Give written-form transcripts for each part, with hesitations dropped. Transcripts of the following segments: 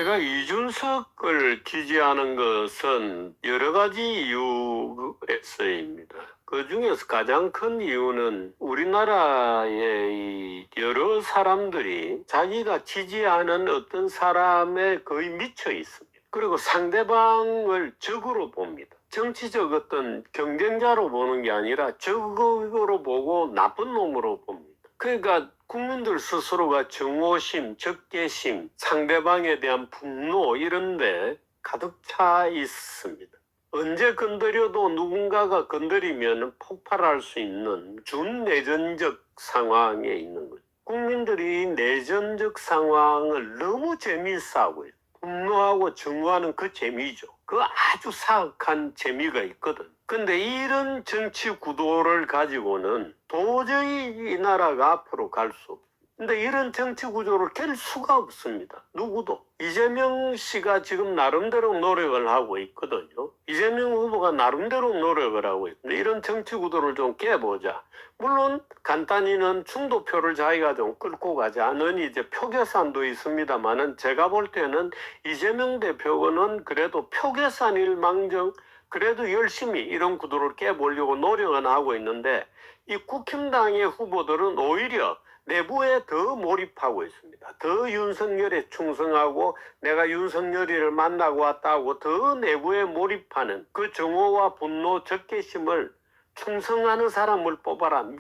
제가 이준석을 지지하는 것은 여러 가지 이유에서입니다. 그 중에서 가장 큰 이유는 우리나라의 이 여러 사람들이 자기가 지지하는 어떤 사람에 거의 미쳐 있습니다. 그리고 상대방을 적으로 봅니다. 정치적 어떤 경쟁자로 보는 게 아니라 적으로 보고 나쁜 놈으로 봅니다. 그러니까 국민들 스스로가 정오심, 적개심, 상대방에 대한 분노 이런데 가득 차 있습니다. 언제 건드려도 누군가가 건드리면 폭발할 수 있는 준내전적 상황에 있는 거죠. 국민들이 내전적 상황을 너무 재미있어 하고 있어요. 분노하고 증오하는 그 재미죠. 그 아주 사악한 재미가 있거든. 근데 이런 정치 구도를 가지고는 도저히 이 나라가 앞으로 갈 수 없어요. 근데 이런 정치 구조를 깰 수가 없습니다. 누구도. 이재명 씨가 지금 나름대로 노력을 하고 있거든요. 이재명 후보가 나름대로 노력을 하고 있는데 이런 정치 구도를 좀 깨보자. 물론 간단히는 중도표를 자기가 좀 끌고 가자는 이제 표 계산도 있습니다만은 제가 볼 때는 이재명 대표는 그래도 표 계산일 망정 그래도 열심히 이런 구도를 깨보려고 노력은 하고 있는데 이 국힘당의 후보들은 오히려 내부에 더 몰입하고 있습니다. 더 윤석열에 충성하고 내가 윤석열이를 만나고 왔다고 더 내부에 몰입하는 그 정오와 분노, 적개심을 충성하는 사람을 뽑아라.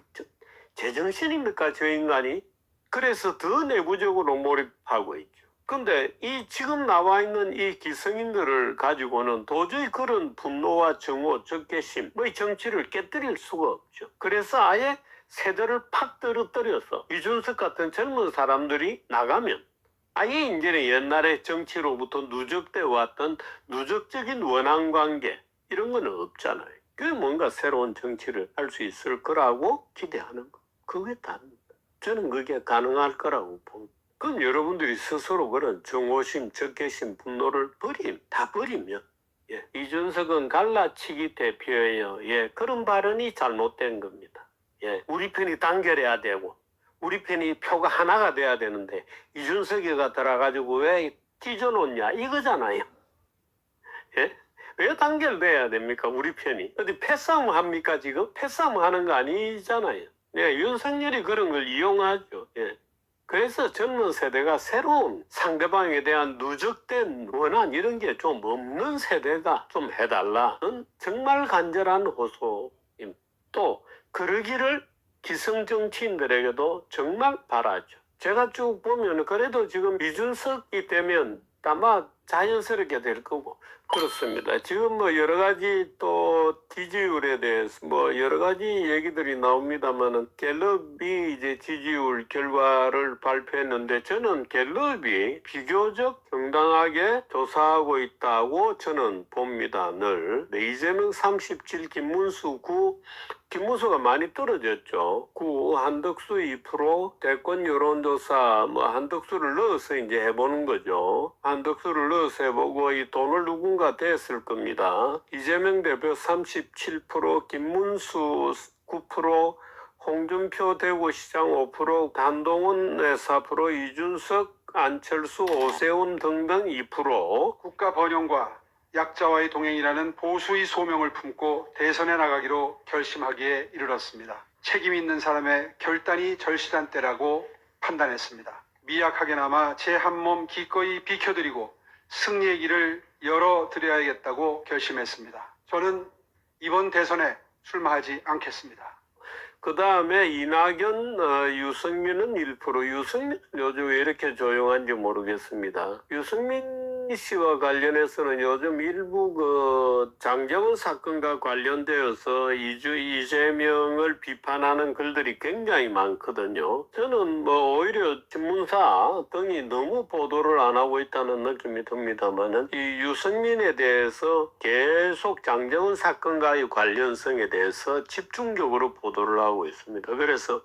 제정신입니까 저 인간이? 그래서 더 내부적으로 몰입하고 있죠. 근데 이 지금 나와 있는 이 기성인들을 가지고는 도저히 그런 분노와 정오, 적개심, 이 정치를 깨뜨릴 수가 없죠. 그래서 아예 세대를 팍 떨어뜨려서 이준석 같은 젊은 사람들이 나가면 아예 이제는 옛날에 정치로부터 누적돼 왔던 누적적인 원한관계 이런 거는 없잖아요. 그게 뭔가 새로운 정치를 할 수 있을 거라고 기대하는 거. 그게 답니다. 저는 그게 가능할 거라고 봅니다. 그럼 여러분들이 스스로 그런 정오심, 적개심, 분노를 다 버리면 이준석은 갈라치기 대표예요. 그런 발언이 잘못된 겁니다. 우리 편이 단결해야 되고 우리 편이 표가 하나가 돼야 되는데 이준석이가 들어가지고 왜 찢어놓냐 이거잖아요. 왜 단결돼야 됩니까 우리 편이? 어디 패싸움 합니까 지금? 패싸움 하는 거 아니잖아요. 윤석열이 그런 걸 이용하죠. 그래서 젊은 세대가 새로운 상대방에 대한 누적된 원한 이런 게 좀 없는 세대가 좀 해달라는 정말 간절한 호소입니다. 또 그러기를 기성정치인들에게도 정말 바라죠. 제가 쭉 보면 그래도 지금 이준석이 되면 아마 자연스럽게 될 거고 그렇습니다. 지금 여러 가지 또 지지율에 대해서 여러 가지 얘기들이 나옵니다만은 갤럽이 이제 지지율 결과를 발표했는데 저는 갤럽이 비교적 정당하게 조사하고 있다고 저는 봅니다. 늘. 이재명 37, 김문수 9, 김문수가 많이 떨어졌죠. 9, 한덕수 2%, 대권 여론조사 한덕수를 넣어서 이제 해보는 거죠. 한덕수를 넣어서 해보고 이 돈을 누군가 댔을 겁니다. 이재명 대표 37%, 김문수 9%, 홍준표 대구시장 5%, 한동훈 4%, 이준석, 안철수, 오세훈 등등 2%. 국가 번영과 약자와의 동행이라는 보수의 소명을 품고 대선에 나가기로 결심하기에 이르렀습니다. 책임 있는 사람의 결단이 절실한 때라고 판단했습니다. 미약하게나마 제 한 몸 기꺼이 비켜드리고 승리의 길을 열어드려야겠다고 결심했습니다. 저는 이번 대선에 출마하지 않겠습니다. 그 다음에 이낙연, 유승민은 1%. 유승민은 요즘 왜 이렇게 조용한지 모르겠습니다. 유승민 씨와 관련해서는 요즘 일부 장제원 사건과 관련되어서 이재명을 비판하는 글들이 굉장히 많거든요. 저는 오히려 신문사 등이 너무 보도를 안 하고 있다는 느낌이 듭니다만은 이 유승민에 대해서 계속 장제원 사건과의 관련성에 대해서 집중적으로 보도를 하고 있습니다. 그래서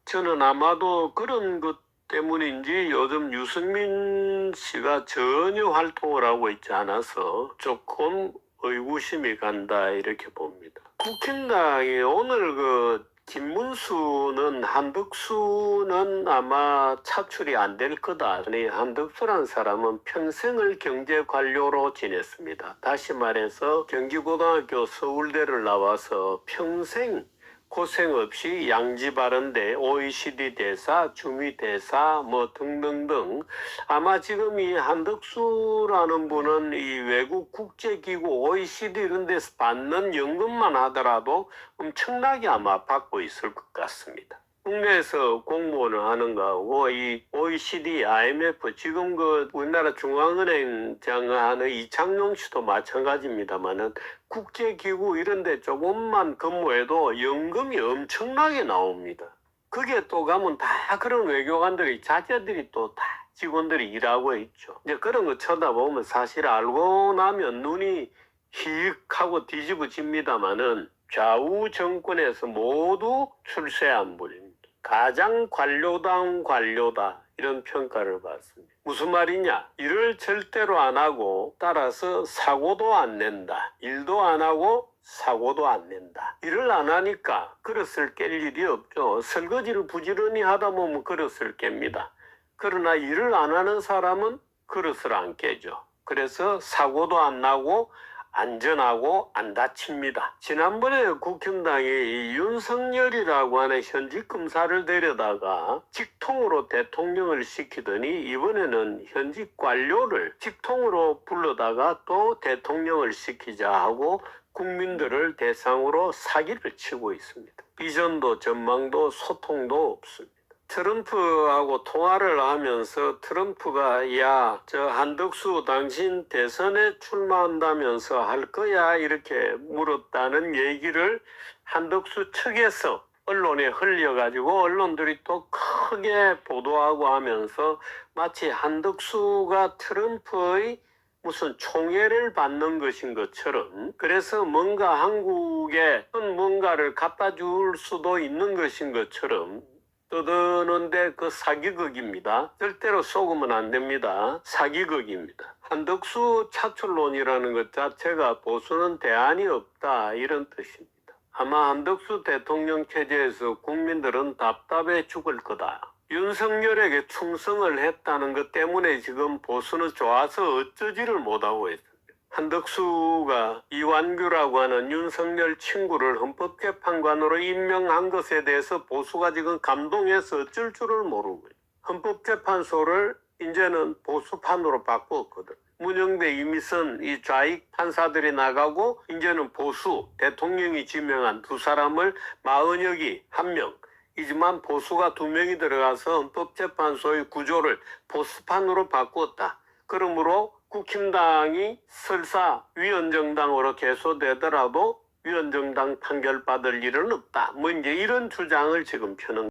저는 아마도 그런 것 때문인지 요즘 유승민 씨가 전혀 활동을 하고 있지 않아서 조금 의구심이 간다 이렇게 봅니다. 국힘당이 오늘 김문수는 한덕수는 아마 차출이 안 될 거다. 한덕수라는 사람은 평생을 경제관료로 지냈습니다. 다시 말해서 경기고등학교 서울대를 나와서 평생 고생 없이 양지바른대, OECD 대사, 주미 대사 뭐 등등등. 아마 지금 이 한덕수라는 분은 이 외국 국제기구 OECD 이런 데서 받는 연금만 하더라도 엄청나게 아마 받고 있을 것 같습니다. 국내에서 공무원을 하는 거하고 이 OECD, IMF 지금 그 우리나라 중앙은행장 하는 이창용 씨도 마찬가지입니다만은 국제기구 이런 데 조금만 근무해도 연금이 엄청나게 나옵니다. 그게 또 가면 다 그런 외교관들이 자제들이 또 다 직원들이 일하고 있죠. 이제 그런 거 쳐다보면 사실 알고 나면 눈이 희익하고 뒤집어집니다만은 좌우 정권에서 모두 출세한 분입니다. 가장 관료다운 관료다 이런 평가를 받습니다. 무슨 말이냐? 일을 절대로 안 하고 따라서 사고도 안 낸다. 일도 안 하고 사고도 안 낸다. 일을 안 하니까 그릇을 깰 일이 없죠. 설거지를 부지런히 하다 보면 그릇을 깹니다. 그러나 일을 안 하는 사람은 그릇을 안 깨죠. 그래서 사고도 안 나고 안전하고 안 다칩니다. 지난번에 국힘당이 윤석열이라고 하는 현직 검사를 데려다가 직통으로 대통령을 시키더니 이번에는 현직 관료를 직통으로 불러다가 또 대통령을 시키자 하고 국민들을 대상으로 사기를 치고 있습니다. 비전도 전망도 소통도 없습니다. 트럼프하고 통화를 하면서 트럼프가 야, 저 한덕수 당신 대선에 출마한다면서 할 거야 이렇게 물었다는 얘기를 한덕수 측에서 언론에 흘려가지고 언론들이 또 크게 보도하고 하면서 마치 한덕수가 트럼프의 무슨 총애를 받는 것인 것처럼 그래서 뭔가 한국에 뭔가를 갖다 줄 수도 있는 것인 것처럼 떠드는데 그 사기극입니다. 절대로 속으면 안 됩니다. 사기극입니다. 한덕수 차출론이라는 것 자체가 보수는 대안이 없다 이런 뜻입니다. 아마 한덕수 대통령 체제에서 국민들은 답답해 죽을 거다. 윤석열에게 충성을 했다는 것 때문에 지금 보수는 좋아서 어쩌지를 못하고 있습니다. 한덕수가 이완규라고 하는 윤석열 친구를 헌법재판관으로 임명한 것에 대해서 보수가 지금 감동해서 어쩔 줄을 모르고 헌법재판소를 이제는 보수판으로 바꾸었거든. 문영배, 이미선 이 좌익 판사들이 나가고 이제는 보수 대통령이 지명한 두 사람을 마은혁이 한 명 이지만 보수가 두 명이 들어가서 헌법재판소의 구조를 보수판으로 바꾸었다. 그러므로 국힘당이 설사 위헌정당으로 개소되더라도 위헌정당 판결받을 일은 없다. 뭐 이제 이런 주장을 지금 펴는